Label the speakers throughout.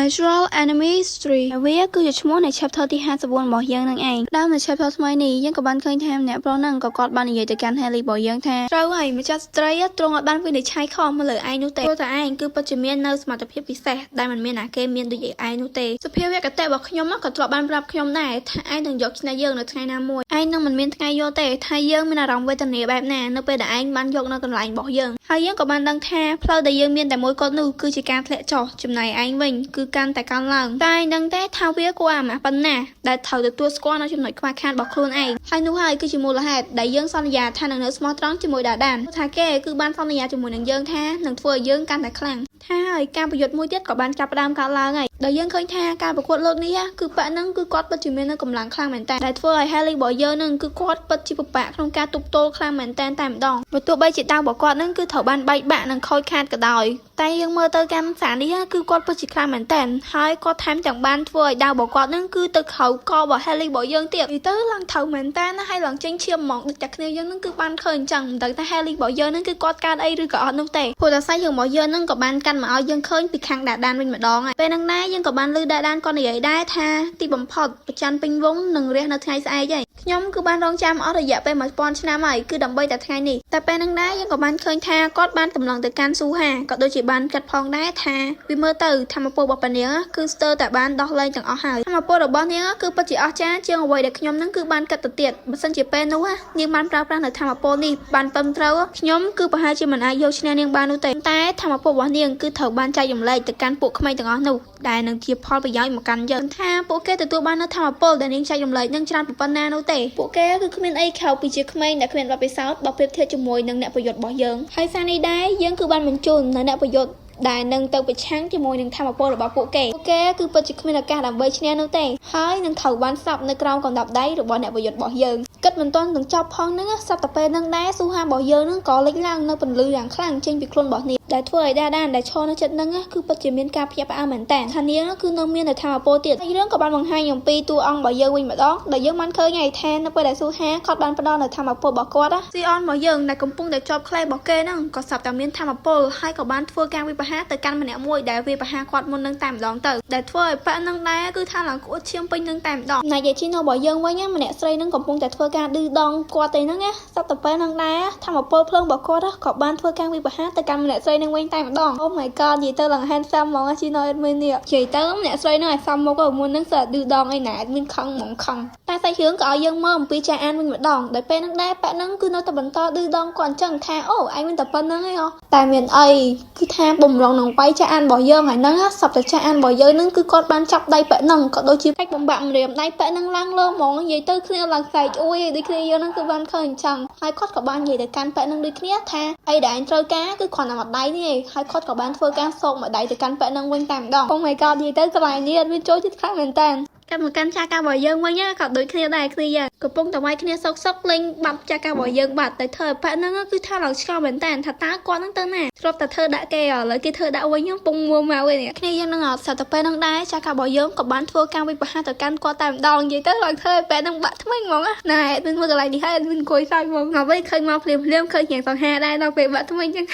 Speaker 1: Natural Enemy Street វាគឺជាឈ្មោះនៃ chapter ទី54របស់យើងនឹងឯងដើមនៅ chapter ថ្មីនេះយើងក៏បានឃើញថាម្នាក់ប្រុសហ្នឹងក៏គាត់បាននិយាយទៅកាន់ Haley របស់យើងថាត្រូវហើយម្ចាស់ស្ត្រីទ្រង់ឲ្យបានវិនិច្ឆ័យខុសមកលើឯងនោះទេព្រោះតែឯងគឺពិតជាមាននៅសមត្ថភាពពិសេសដែលមិនមានណាគេមានដូចឯងនោះទេសភាវគតិរបស់ខ្ញុំក៏ធ្លាប់បានប្រាប់ខ្ញុំដែរថាឯងនឹងយកឈ្នះយើងនៅថ្ងៃណាមួយឯងនឹងមិនមានថ្ងៃយកទេថាយើងមានអារម្មណ៍វេទនាបែបណានៅពេលដែលឯងបានយកនៅកន្លែងរបស់យើងហើយយើងក៏បានដឹងថាផ្លូវដែលយើងមានតែមួយគត់នោះគឺជាការធ្លាក់ចុះចំណែកឯងវិញគឺកាន់តែកើនឡើងតែឯងដឹងទេថាវាគួរអាម៉ាស់ប៉ុណ្ណាដែលត្រូវទទួលស្គាល់នៅចំណុចខ្វះខាតរបស់ខ្លួនឯងហើយនោះហើយគឺជាមូលហេតុដែលយើងសន្យាថានឹងនៅស្មោះត្រង់ជាមួយដាដានថាគេគឺបានសន្យាជាមួយនឹងយើងថានឹងធ្វើឲ្យយើងកាន់តែខ្លាំងថាហើយការប្រយុទ្ធមួយទៀតក៏បានចាប់ផ្ដើមកើតឡើងហើយដែលយើងឃើញថាការប្រកួតលើកនេះគឺប៉ាក់ហ្នឹងគឺគាត់ពិតជាមាននៅកម្លាំងខ្លាំងមែនតើដែលធ្វើឲ្យ Haley របស់យើងហ្នឹងគឺគាត់ពិតជាពិបាកក្នុងការទប់ទល់ខ្លាំងមែនតើតែម្ដងបើទោះបីជាដាវរបស់គាត់ហ្នឹងគឺត្រូវបានបែកបាក់និងខូចខាតក៏ដោយតែយើងមើលទៅកម្មសារនេះគឺគាត់ពិតជាខ្លាំងមែនតើហើយគាត់ថែមទាំងបានធ្វើឲ្យដាវរបស់គាត់ហ្នឹងគឺទៅខៅករបស់ Haley របស់យើងទៀតទៅឡើងថៅមែនតើហើយឡើងចេញឈាមហ្មងដូចតែគ្នាយើងហ្នឹងគឺបានឃើញអញ្ចឹងមិនដឹងថា Haley របស់យើងហ្នឹងគឺគាត់កើតអីឬក៏អត់នោះទេព្រោះតែសាច់យើងរបស់យើងហ្នឹងក៏បានកាន់មកឲ្យយើងឃើញពីខាងដាដានវិញម្ដងហើយពេលហ្នឹងដែរយើងក៏បានឮដាដានគាត់និយាយដែរថាទីបំផុតប្រច័នពេញវងនឹងរះនៅថ្ងៃស្អែកហើយខ្ញុំគឺបានរងចាំអស់រយៈពេល1000ឆ្នាំហើយគឺដើម្បីតែថ្ងៃនេះតែពេលហ្នឹងដែរយើងក៏បានឃើញថាគាត់បានតម្លងទៅកាន់ស៊ូហាក៏ដូចជាបានកាត់ផងដែរថាវាមើលទៅធម្មពលរបស់ប៉ានាងគឺស្ទើរតែបានដោះលែងទាំងអស់ហើយធម្មពលរបស់នាងគឺពិតជាអស្ចារ្យជាងអ្វីដែលខ្ញុំនឹងគឺបានកាត់ទៅទៀតបើសិនជាពេលនោះនាងបានប្រើប្រាស់នៅធម្មពលនេះបានពឹមត្រូវខ្ញុំគឺប្រហែលជាមិនអាចយកឈ្នះនាងបាននោះទេតែធម្មពលរបស់នាងគឺត្រូវបានចែករំលែកទៅកាន់ពួកក្មេងទាំងអស់នោះដែលនឹងជាផលប្រយោជន៍មកកាន់យើងថាពួកគេទទួលបាននៅធម្មពលដែលនាងចែករំលែកនឹងច្រើនប៉ុណ្ណានោះទេពួកគេគឺគ្មានអីខុសពីជាក្មេងដែលគ្មានបទពិសោធន៍បើប្រៀបធៀបជាមួយនឹងអ្នកប្រយុទ្ធរបស់យើងហើយសារនេះដែរយើងគឺបានបញ្ជូននៅអ្នកប្រយុទ្ធដែលនឹងទៅប្រឆាំងជាមួយនឹងធម្មពលរបស់ពួកគេគឺពិតជាគ្មានឱកាសដើម្បីឈ្នះនោះទេហើយនឹងត្រូវបានស្លាប់នៅក្រោមកណ្ដាប់ដៃរបស់អ្នកប្រយុទ្ធរបស់យើងគិតមិនទាន់នឹងចប់ផងហ្នឹងសត្វតែពេលហ្នឹងដែរស៊ូហារបស់យើងហ្នឹងក៏លេចឡើងនៅពន្លឺយ៉ាងខ្លាំងចេញពីខ្លួនរបស់នាងដែលធ្វើឲ្យដាដានដែលឈរនៅចិត្តហ្នឹងគឺពិតជាមានការភ្ញាក់ផ្អើលមែនតើថានាងគឺនៅមាននៅធម្មពលទៀតហើយរឿងក៏បានបង្ហាញអំពីតួអង្គរបស់យើងវិញម្ដងដែលយើងបានឃើញហើយថានៅពេលដែលស៊ូហាគាត់បានផ្ដល់នៅធម្មពលរបស់គាត់ស៊ីអនរបស់យើងដែលកំពុងតែជាប់ខ្លែរបស់គេហ្នឹងក៏ស្រាប់តែមានធម្មពលហើយក៏បានធ្វើការវិបហាទៅកាន់ម្នាក់មួយដែលវាបហាគាត់មុននឹងតែម្ដងទៅដែលធ្វើឲ្យប៉ាក់នឹងដែរគឺថាឡើងក្អួតឈាមពេញនឹងតែម្ដងណៃយាជីណូរបស់យើងវិញម្នាក់ស្រីនឹងកំពុងតែធ្វើការឌឺដងគាត់ទេហ្នឹងសត្វតពេលនឹងដែរធម្មពលភ្លើងរបស់គាត់ក៏បានធ្វើការវិបហាទៅកាន់ម្នាក់ស្រីនឹងវិញតែម្ដងអូ my god និយាយទៅឡើង handsome ហ្មងជីណូ admin នេះនិយាយទៅម្នាក់ស្រីនឹងឲ្យសមមកមុននឹងសើឌឺដងអីណា admin ខឹងហ្មងខឹងតែសាច់រឿងក៏ឲ្យយើងមើលអំពីចាអានវិញម្ដងដោយពេលនឹងដែរប៉ាក់នឹងគឺនៅតែបន្តឌឺដងគាត់អញ្ចឹងថាអូឯងមានតែប៉ុណ្្នឹងឯងតែមានអីគឺថាបំរុងនឹងវាយចាអានរបស់យើងហើយហ្នឹងសពតចាអានរបស់យើងហ្នឹងគឺគាត់បានចាប់ដៃប៉ាក់ហ្នឹងក៏ដូចជាផ្ដាច់បំបាក់ម្រាមដៃប៉ាក់ហ្នឹងឡើងលើហ្មងនិយាយទៅគ្នាឡើងខ្សែអួយដូចគ្នាយើងហ្នឹងគឺបានឃើញអញ្ចឹងហើយគាត់ក៏បាននិយាយទៅកាន់ប៉ាក់ហ្នឹងដូចគ្នាថាអីដែលឯងត្រូវការគឺគ្រាន់តែមួយដៃនេះឯងហើយគាត់ក៏បានធ្វើការសោកមួយដៃទៅកាន់ប៉ាក់ហ្នឹងវិញតែម្ដងអូ my god និយាយទៅកន្លែងនេះអត់មានចូលចិត្តខ្លាំងមែនតើកាន់មកកាន់ចាការរបស់យើងវិញក៏ដូចគ្នាដែរគ្នាយើងកំពុងតែវាយគ្នាសុកលេងបាត់ចាការរបស់យើងបាត់តែធ្វើឲ្យប៉ាក់ហ្នឹងគឺថាឡើងឆ្កល់មែនតើថាតើគាត់ហ្នឹងទៅណាធ្លាប់តែធ្វើដាក់គេឥឡូវគេធ្វើដាក់វិញពងមួមកវិញគ្នាយើងនឹងអត់ស្រាប់តែពេលហ្នឹងដែរចាការរបស់យើងក៏បានធ្វើការវិបហាទៅកាន់គាត់តែម្ដងនិយាយទៅឡើងធ្វើឲ្យប៉ាក់ហ្នឹងបាក់ថ្មិញហ្មងណាមិនមើលកន្លែងនេះហើយមិនអង្គុយសើចហ្មងមកវិញឃើញមកភ្លាមឃើញយ៉ាងសង្ហាដែរដល់ពេលបាក់ថ្មិញអញ្ចឹង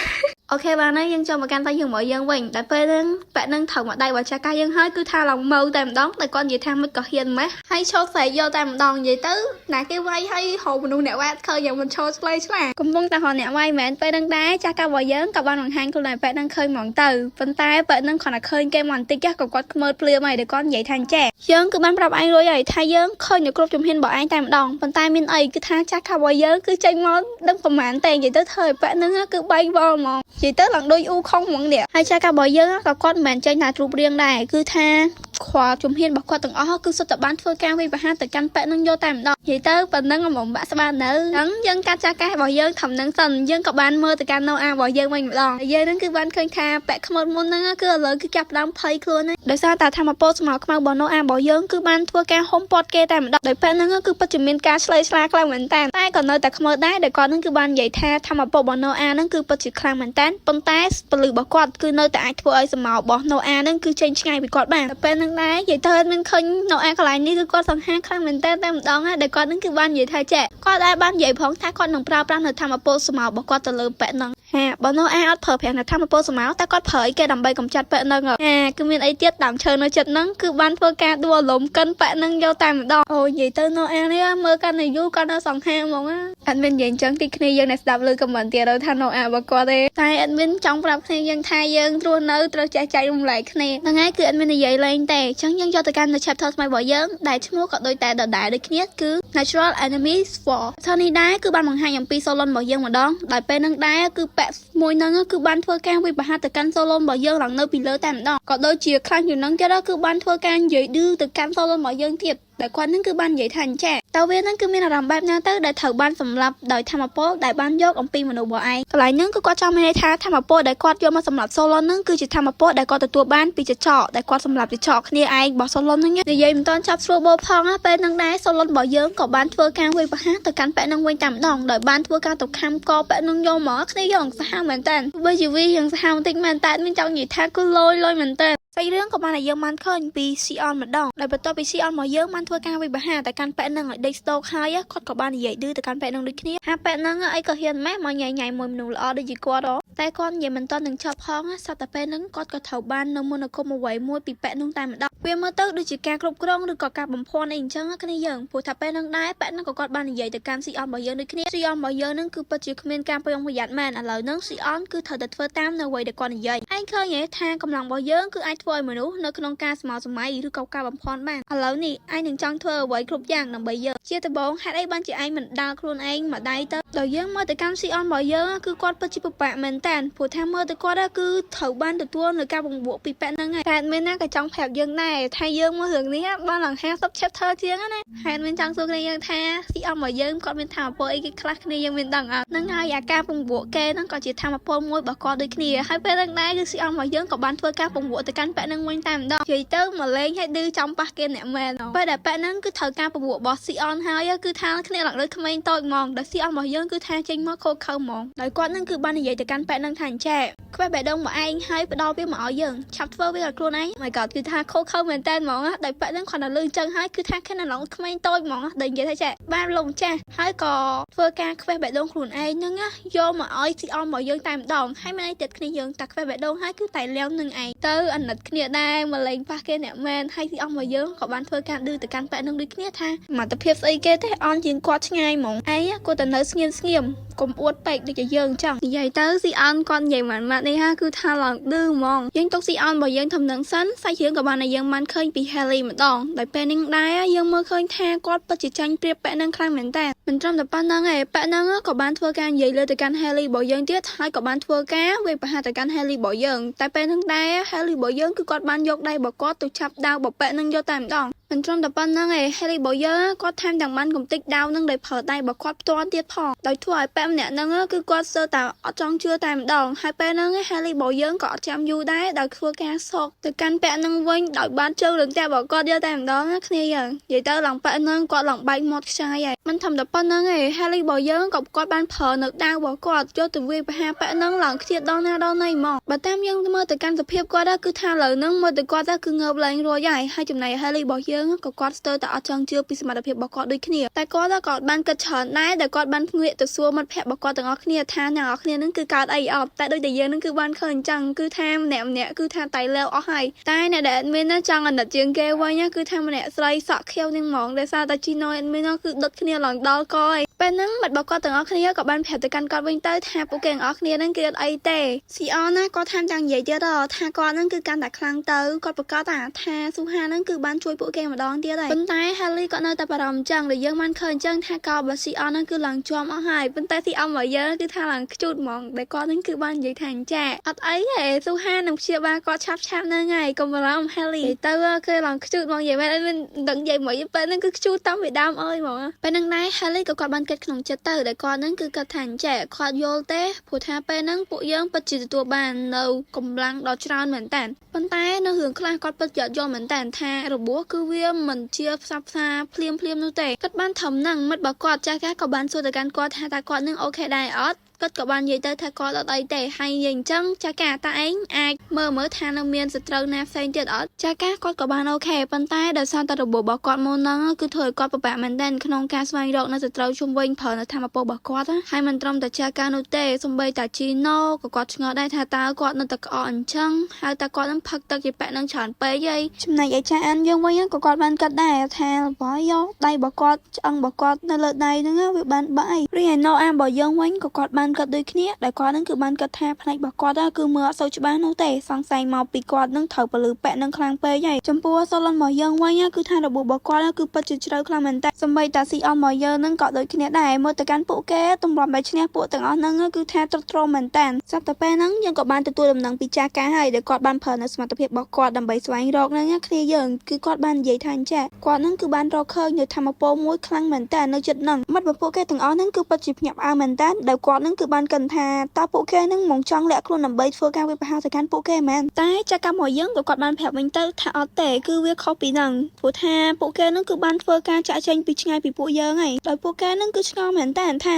Speaker 1: អូខេបានហើយយើងចូលមកកាន់តែយើងមកយើងវិញតែពេលហ្នឹងប៉ាក់ហ្នឹងត្រូវមកដៃរបស់ចាការយើងហើយគឺថាឡើងមើលតែម្ដងតែគាត់និយាយថាមិនក៏ហ៊ានម៉េះហើយឈោស្រែកយកតែម្ដងនិយាយទៅណាគេវាយហើយហៅមនុស្សអ្នកវ៉ាត់ឃើញយ៉ាងមិនឈោឆ្លេឆ្លាកំពុងតែហៅអ្នកវាយមែនពេលហ្នឹងដែរចាការរបស់យើងក៏បានបង្ហាញខ្លួនឯងប៉ាក់ហ្នឹងឃើញហ្មងទៅប៉ុន្តែប៉ាក់ហ្នឹងគ្រាន់តែឃើញគេមកបន្តិចក៏គាត់ខ្មើភ្លាមហើយតែគាត់និយាយថាអញ្ចេះយើងគឺបានប្រាប់ឯងរួចហើយថាយើងឃើញនៅគ្រប់ជំហានរបស់ឯងតែម្ដងប៉ុន្តែមានអីគឺថាចាការរបស់យើងគឺចេញមកដឹងប្រហែលទេនិយាយទៅធ្វើឲ្យប៉ាក់ហ្នឹងគឺបែកវល់ហ្មងនិយាយទៅឡើងដូចអ៊ូខុងហ្មងនេះហើយចាការរបស់យើងក៏គាត់មិនមែនចេញតែរូបរាងដែរគឺថាខ្វល់ជំហានរបស់គាត់ទាំងអស់គឺសុទ្ធតែបានធ្វើការវិបហាទៅកាន់ប៉ាក់នឹងយកតែម្ដងនិយាយទៅប៉ុណ្ណឹងមិនបាក់ស្បាននៅអញ្ចឹងយើងកាត់ចាការរបស់យើងខំនឹងសិនយើងក៏បានមើលទៅកាន់ណូអារបស់យើងវិញម្ដងយើងនឹងគឺបានឃើញថាប៉ាក់ខ្មោចមុនហ្នឹងគឺឥឡូវគឺចាប់ផ្ដើមភ័យខ្លួនហើយដោយសារតែធម្មពលស្មៅខ្មៅរបស់ណូអារបស់យើងគឺបានធ្វើការហុំព័ទ្ធគេតែម្ដងដោយប៉ាក់ហ្នឹងគឺពិតជាមានការឆ្លេឆ្លាខ្លាំងមែនតើតែក៏នៅតែខ្មៅដែរដែលគាត់នឹងគឺបាននិយាយថាធម្មពលរបស់ណូអាហ្នឹងគឺពិតជាខ្លាំងមែនតើប៉ុន្តែពលឺរបស់គាត់គឺនៅតែអាចធ្វើឲ្យស្មៅរបស់ណូអាហ្នឹងគឺចេញឆ្ងាយពីគាត់បានតែពេលហ្នឹងដែរនិយាយទៅមានឃើញណូអាកន្លែងនេះគឺគាត់សង្ហាខ្លាំងមែនតើតែម្ដងដែលគាត់នឹងគឺបាននិយាយថាចេះគាត់ដែរបាននិយាយផងថាគាត់នឹងប្រើប្រាស់នៅធម្មពលស្មៅរបស់គាត់ទៅលើប៉ាក់ហ្នឹង ha bọn nó ai ọt phở phèn là tham một số máu ta có phở cái đầm bay cầm chặt bẹn nâng à cứ miền ấy tiết đảm chờ nó chật nâng cứ ban phơi ca đua lốm cân bẹn nâng vô tam đo ôi vậy tới nó ăn đấy mơ can này vui con nó sòng ham mong á admin vậy chẳng thì khi dân này đạp lư cầm tiền đâu than nó à bà qua đây tai admin trong đạp khi dân thay dân luôn nơi tôi chạy lung lại khi thằng ấy cứ admin này vậy lên tè chẳng dân cho tôi can nó chặt thôi mai bỏ dân đại chúng mua còn đôi tè đợt đại được kia cứ natural enemies for sau này đá cứ ban bằng hai dòng pi solon bỏ dân mà đón đại pe nâng đá cứ bẹt môi nâng cứ ban phơi can với bà hai từ can solon bỏ dân lần nơi pi lỡ tam đo còn đôi chia khăn nhiều nâng cái đó cứ ban phơi can vậy đưa từ can solon bỏ dân thiệt đại quan nâng cứ ban vậy thành trẻ tao biết nâng cứ miền là làm bài nha tới đại thầu ban sầm lập đại tham một đại ban dốc ông pi mà đồ bỏ ai lại nâng cứ có trong hai tháng tham một đại quan vô mà sầm lập solo nâng cứ chỉ tham một đại quan từ tua ban pi chỉ trọ đại quan sầm lập chỉ trọ kia ai bỏ solo nâng nhá vậy mình toàn chắp solo phong á bên nâng đá solo bỏ dân có ban phơi can với bà hai từ can bẹ nâng quanh tạm đòn đại ban phơi can từ cam co bẹ nâng vô mở kia dòng sao mình tên bây giờ vi dòng sao tính mình tên bên trong gì tháng cứ lôi mình tên xâyรื่องcủa bạn là dân man khơi bị si on mà đong đại bật to bị si on mà dân man thua can với bà hà tại can bẹ nâng ở đây stock hai á con của bạn vậy đưa từ can bẹ nâng đi kia ha bẹ nâng ấy có hiền mẹ mà nhảy mồi nụ lọ đi gì qua đó tại con vậy mình to đừng chọc phong á sao tại bẹ nâng con có thầu ban nông môn có một quậy mua bị bẹ nâng tay mà đong vì mới tới được chỉ can cục rong được có cả bầm phòn này chẳng á cái này dân phụ thà bẹ nâng đá bẹ nâng có con bạn vậy từ can si on mà dân đi kia si on mà dân nâng cứ bắt chước men canไป ông phải dặn màn à lời nâng si on cứ thời đợt phơi tam nơi quậy được con vậy anh khơi vậy tha cầm lòng bao dân cứ ai thôi mà nú nơiក្នុងការស្មោសម័យឬក៏ការបំផន់បានឥឡូវនេះឯងនឹងចង់ធ្វើអ្វីគ្រប់យ៉ាងដើម្បីយើងជាដំបូងហេតុអីបានជាឯងមិនដើរខ្លួនឯងមកដៃទៅដល់យើងមកទៅកម្មស៊ីអនរបស់យើងគឺគាត់ពិតជាពិបាកមែនតើព្រោះថាមើលទៅគាត់គឺត្រូវបានទទួលនៅការបង្រួបពីប៉ែនហ្នឹងហើយតែមានណាក៏ចង់ប្រាប់យើងដែរថាយើងមករឿងនេះបានឡើង50 chapter ជាងណាហេតុមានចង់សួរគ្នាយើងថាស៊ីអនរបស់យើងគាត់មានថាមពលអីគេខ្លះគ្នាយើងមានដឹងអត់ហ្នឹងហើយអាការបង្រួបគេហ្នឹងក៏ជាថាមពលមួយរបស់គាត់ដូចគ្នាហើយពេលហ្នឹងដែរគឺស៊ីអនរបស់យើងក៏បានធ្វើការបង្រួបទៅកាន់ប៉ែនហ្នឹងវិញតែម្ដងនិយាយទៅមកលេងឲ្យឌឺចំប៉ះគេអ្នកមែនពេលដែលប៉ែហ្នឹងគឺត្រូវការប្រវត្តិរបស់ស៊ីអនហើយគឺថាគ្នាឡើងលើក្មេងតូចហ្មងដែលស៊ីអនរបស់យើងគឺថាចេញមកខូខើហ្មងដោយគាត់ហ្នឹងគឺបាននិយាយទៅកាន់ប៉ែហ្នឹងថាអញ្ចេះខ្វះបេះដូងមកឯងហើយផ្ដល់វាមកឲ្យយើងឆាប់ធ្វើវាឲ្យខ្លួនឯងមកគាត់គឺថាខូខើមែនតើហ្មងដោយប៉ែហ្នឹងគាត់នៅលឺចឹងហើយគឺថាគ្នាឡើងក្មេងតូចហ្មងដែលនិយាយថាចេះបានលោកម្ចាស់ហើយក៏ធ្វើការខ្វះបេះដូងខ្លួនឯងហ្នឹងយកមកឲ្យស៊ីអនរបស់យើងតែម្ដងហើយមិនអីទៀតគ្នាយើងតែខ្វះបេះដូងហើយគឺតែលាវនឹងឯងទៅអាណិតគ្នាដែរមកលេងប៉ះគេអ្នកមែនហើយស៊ីអនរបស់យើងក៏បានធ្វើការឌឺទៅកាន់ប៉ែនឹងដូចគ្នាថាមកទៅភាពស្អីគេទេអនជាងគាត់ឆ្ងាយហ្មងឯងគាត់ទៅនៅស្ងៀមកុំអួតពេកដូចជាយើងអញ្ចឹងនិយាយទៅស៊ីអនគាត់និយាយម៉ាត់នេះហាគឺថាឡើងឌឺហ្មងយើងទុកស៊ីអនរបស់យើងធំនឹងសិនសាច់រឿងក៏បានឲ្យយើងបានឃើញពី Harry ម្ដងដោយពេលនឹងដែរយើងមើលឃើញថាគាត់ពិតជាចាញ់ព្រៀបប៉ែនឹងខ្លាំងមែនតើមិនត្រឹមតែប៉ុណ្្នឹងឯងប៉ែនឹងក៏បានធ្វើការនិយាយលើទៅកាន់ Harry របស់យើងទៀតហើយក៏បានធ្វើការវាយប្រហារទៅកាន់ Harry របស់យើងតែពេលនឹងដែរ Harry របស់យើងគឺគាត់បានយកដៃរបស់គាត់ទៅចាប់ដាវបប៉ែនឹងយកតែម្ដងមិនត្រឹមតែប៉ុណ្្នឹងឯង Harry របស់យើងគាត់ថែមទាំងបានកំទេចដាវនឹងដោយប្រើដៃរបស់គាត់ផ្ទាល់ទៀតផងដោយធ្វើឲ្យប៉ែម្នាក់ហ្នឹងគឺគាត់សើតែអត់ចង់ជឿតែម្ដងហើយពេលហ្នឹង Harry របស់យើងក៏អត់ចាំយូរដែរដោយធ្វើការសោកទៅកាន់ប៉ែហ្នឹងវិញដោយបានជើងលើតែរបស់គាត់យកតែម្ដងគ្នាយើងនិយាយទៅឡើងប៉ែហ្នឹងគាត់ឡើងបែកមាត់ខ្ចាយហើយមិនធម្មតាប៉ុណ្្នឹងឯង Harry របស់យើងក៏គាត់បានប្រើនៅដាវរបស់គាត់យកទៅវាយប្រហារប៉ែហ្នឹងឡើងខ្ជិះដល់ណាដល់ណីហ្មងបើតាមយើងមើលទៅកាន់សភាពគាត់គឺថាលើហ្នឹងមើលទៅគាត់គឺងើបឡើងរួចហើយចំណែក Harry របស់យើងក៏គាត់ស្ទើរតែអត់ចង់ជឿពីសមត្ថភាពរបស់គាត់ដូចគ្នាតែគាត់ក៏បានគិតច្រើនដែរដែលគាត់បានងាកទៅសួរមិត្តភក្តិរបស់គាត់ទាំងអស់គ្នាថាអ្នកនរគ្នានឹងគឺកើតអីអត់តែដូចតែយើងនឹងគឺបានឃើញអញ្ចឹងគឺថាម្នាក់គឺថាតៃលាវអស់ហើយតែអ្នកដែលមានចង់អាណិតជាងគេវិញគឺថាម្នាក់ស្រីសក់ខៀវនឹងហ្មងដែលសារតែជីណូអេដមីនគឺដុតគ្នាឡើងដល់កហើយពេលហ្នឹងមិត្តរបស់គាត់ទាំងអស់គ្នាក៏បានប្រាប់ទៅកាន់គាត់វិញទៅថាពួកគេទាំងអស់គ្នានឹងគឺអត់អីទេស៊ីអនណាគាត់ថែមទាំងនិយាយទៀតថាគាត់នឹងគឺកាន់តែខ្លាំងទៅគាត់ប្រកាសថាស៊ូហានឹងគឺបានជួយពួកគេម្ដងទៀតហើយប៉ុន្តែ Harry គាត់នៅតែបារម្ភអញ្ចឹងដែលយើងបានឃើញអញ្ចឹងថាក៏បើស៊ីអននឹងគឺឡើងជាប់អស់ហើយប៉ុន្តែស៊ីអនរបស់យើងគឺថាឡើងខ្ជូតហ្មងដែលគាត់នឹងគឺបាននិយាយថាអញ្ចាអត់អីទេស៊ូហានឹងព្យាបាលគាត់ឆាប់ហ្នឹងហើយកុំបារម្ភ Harry ទៅគឺឡើងខ្ជូតហ្មងនិយាយមែនមិនដឹងនិយាយមកពេលហ្នឹងគឺខ្ជូតតាំងពីដើមអើយហ្មងពេលហ្នឹងដែរ Harry ក៏គាត់បានគិតក្នុងចិត្តទៅដែលគាត់ហ្នឹងគឺគាត់ថាអញ្ចាគាត់យល់ទេព្រោះថាពេលហ្នឹងពួកយើងពិតជាទទួលបាននៅកម្លាំងដ៏ច្រើនមែនតើប៉ុន្តែនៅរឿងខ្លះគាត់ពិតជាអត់យល់មែនតើថារបួសគឺវាមិនជាផ្សះផ្សាភ្លាមនោះទេគាត់បានធំហ្នឹងមិត្តរបស់គាត់ចាស់ក៏បានសួរទៅកាន់គាត់ថាតើគាត់នឹងអូខេដែរអត់ គាត់ក៏បាននិយាយទៅថាគាត់អត់អីទេហើយនិយាយអញ្ចឹងចាកាតាឯងអាចមើលថានៅមានសត្រូវណាផ្សេងទៀតអត់ចាកាគាត់ក៏បានអូខេប៉ុន្តែដោយសារតែរបបរបស់គាត់មុនហ្នឹងគឺធ្វើឲ្យគាត់ពិបាកមែនទែនក្នុងការស្វែងរកនៅសត្រូវជុំវិញប្រើនៅធម្មពលរបស់គាត់ហើយមិនត្រឹមតែចាកានោះទេសូម្បីតែជីណូក៏គាត់ឆ្ងល់ដែរថាតើគាត់នៅតែក្អកអញ្ចឹងហើយតើគាត់នឹងផឹកទឹកជាប៉ែនឹងច្រើនពេកហីចំណែកឯចាអានយើងវិញក៏គាត់បានកាត់ដែរថារបស់យកដៃរបស់គាត់ឆ្អឹងរបស់គាត់នៅលើដៃហ្នឹងវាបានបាក់រីឯណូអារបស់យើងវិញក៏គាត់បានកាត់ដូចគ្នាដែលគាត់នឹងគឺបានកាត់ថាផ្នែករបស់គាត់គឺមើលអត់សូវច្បាស់នោះទេសង្ស័យមកពីគាត់នឹងត្រូវពលឺប៉ែនឹងខ្លាំងពេកហើយចំពោះសូលនរបស់យើងវិញគឺថារបបរបស់គាត់គឺពិតជាជ្រៅខ្លាំងមែនតើសម្បីតាស៊ីអនរបស់យើងនឹងក៏ដូចគ្នាដែរមើលទៅកាន់ពួកគេទម្រាំបែបឈ្នះពួកទាំងអស់ហ្នឹងគឺថាទ្រុឌទ្រោមមែនតើស្រាប់តែពេលហ្នឹងយើងក៏បានទទួលដំណឹងពីចាកាហើយដែលគាត់បានប្រើនៅសមត្ថភាពរបស់គាត់ដើម្បីស្វែងរកហ្នឹងគ្នាយើងគឺគាត់បាននិយាយថាអញ្ចឹងគាត់ហ្នឹងគឺបានរកឃើញនៅធម្មពលមួយខ្លាំងមែនតើនៅចិត្តហ្នឹងមិត្តរបស់ពួកគេទាំងអស់ហ្នឹងគឺពិតជាភ្ញាក់ផ្អើលមែនតើដែលគាត់ហ្នឹងគឺបានគិតថាតើពួកគេហ្នឹងមកចង់លាក់ខ្លួនដើម្បីធ្វើការវាយប្រហារទៅកាន់ពួកគេមែនតែចាការបស់យើងក៏គាត់បានប្រាប់វិញទៅថាអត់ទេគឺវាខុសពីហ្នឹងព្រោះថាពួកគេហ្នឹងគឺបានធ្វើការចាក់ចែងពីឆ្ងាយពីពួកយើងហើយដោយពួកគេហ្នឹងគឺឆ្ងល់មែនតើថា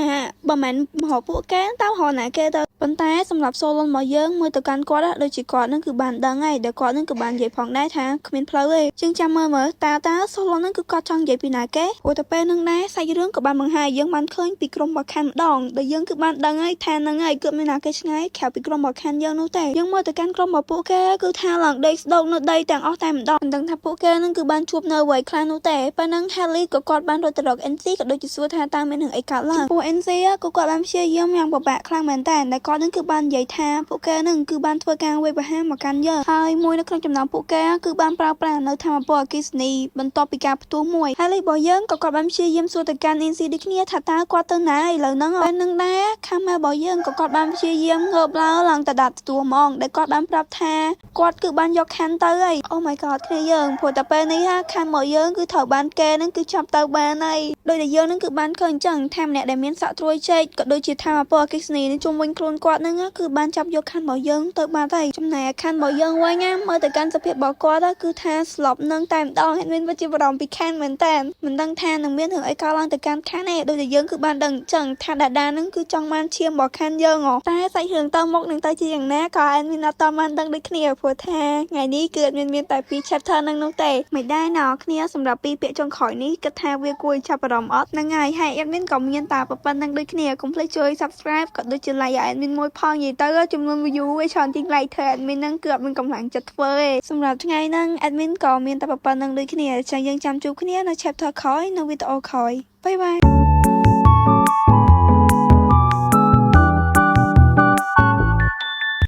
Speaker 1: បើមិនមករកពួកគេតើរកណាគេទៅប៉ុន្តែសម្រាប់សូលនរបស់យើងមើលទៅកាន់គាត់ដូចជាគាត់ហ្នឹងគឺបានដឹងហើយដែលគាត់ហ្នឹងគឺបាននិយាយផងដែរថាគ្មានផ្លូវទេជាងចាំមើលតើសូលនហ្នឹងគឺគាត់ចង់និយាយពីណាគេព្រោះតែពេលហ្នឹងដែរសាច់រឿងក៏បានបង្ហាញយើងបានឃើញពីក្រុមបខានម្ដងដែលយើងគឺបានដឹងហើយថាហ្នឹងហើយគឺមានណាគេឆ្ងាយក្រៅពីក្រុមបខានយើងនោះទេយើងមើលទៅកាន់ក្រុមរបស់ពួកគេគឺថាឡើងដេកស្ដោកនៅដីទាំងអស់តែម្ដងមិនដឹងថាពួកគេហ្នឹងគឺបានជួបនៅអ្វីខ្លះនោះទេពេលហ្នឹង Haley ក៏គាត់បានរត់ទៅរក NC ក៏ដូចជាសួរថាតើមានរឿងអីកើតឡើងពួក NC ក៏គាត់បានព្យាយាមយ៉ាងពិបាកខ្លាំងមែនតើដែលគាត់ហ្នឹងគឺបាននិយាយថាពួកគេហ្នឹងគឺបានធ្វើការវាយប្រហារមកកាន់យើងហើយមួយនៅក្នុងចំណោមពួកគេគឺបានប្រើប្រាស់នៅធម្មពលអគ្គិសនីបន្ទាប់ពីការផ្ទុះមួយ Haley របស់យើងក៏គាត់បានព្យាយាមសួរទៅកាន់ NC ដូចគ្នាថាតើគាត់ទៅណាឥឡូវហ្នឹងពេលហ្នឹងដែរខាងម៉ែរបស់យើងក៏គាត់បានព្យាយាមងើបឡើងទៅដាក់ទទួលហ្មងដែលគាត់បានប្រាប់ថាគាត់គឺបានយកខណ្ឌទៅហើយ Oh my god គ្នាយើងព្រោះតែពេលនេះខណ្ឌរបស់យើងគឺត្រូវបានគេហ្នឹងគឺចាប់ទៅបានហើយដោយតែយើងហ្នឹងគឺបានឃើញអញ្ចឹងថាម្នាក់ដែលមានសក់ត្រួយចេកក៏ដូចជាថាមពលអគ្គិសនីនឹងជុំវិញខ្លួនគាត់ហ្នឹងគឺបានចាប់យកខណ្ឌរបស់យើងទៅបាត់ហើយចំណែកខណ្ឌរបស់យើងវិញមើលទៅកាន់សភាពរបស់គាត់គឺថាស្លាប់នឹងតែម្ដងហើយមានវិជ្ជាបារម្ភពីខណ្ឌមែនតើមិនដឹងថានឹងមានរឿងអីកើតឡើងទៅកាន់ខណ្ឌទេដោយតែយើងគឺបានដឹងអញ្ចឹងថាដាដាហ្នឹងគឺចង់បានឈាមរបស់ខណ្ឌយើងតែសាច់រឿងទៅមកនឹងទៅជាយ៉ាងណាក៏អត់មានអត់បានដឹងដូចគ្នាព្រោះថាថ្ងៃនេះគឺអត់មានតែពីរ chapter ហ្នឹងនោះទេមិនដែរណោគ្នាសម្រាប់ពីរពាក្យចុងក្រោយនេះគិតថាវាគួរចាប់អារម្មណ៍អត់ហ្នឹងហើយហើយ admin ក៏មានតែប៉ុណ្្នឹងដូចគ្នាកុំភ្លេចជួយ subscribe ក៏ដូចជា like admin មួយផងនិយាយទៅចំនួន view វាច្រើនជាង like ធ្វើ admin ហ្នឹងគឺអត់មានកម្លាំងចិត្តធ្វើទេសម្រាប់ថ្ងៃហ្នឹង admin ក៏មានតែប៉ុណ្្នឹងដូចគ្នាចឹងយើងចាំជួបគ្នានៅ chapter ក្រោយនៅវីដេអូក្រោយបាយបាយ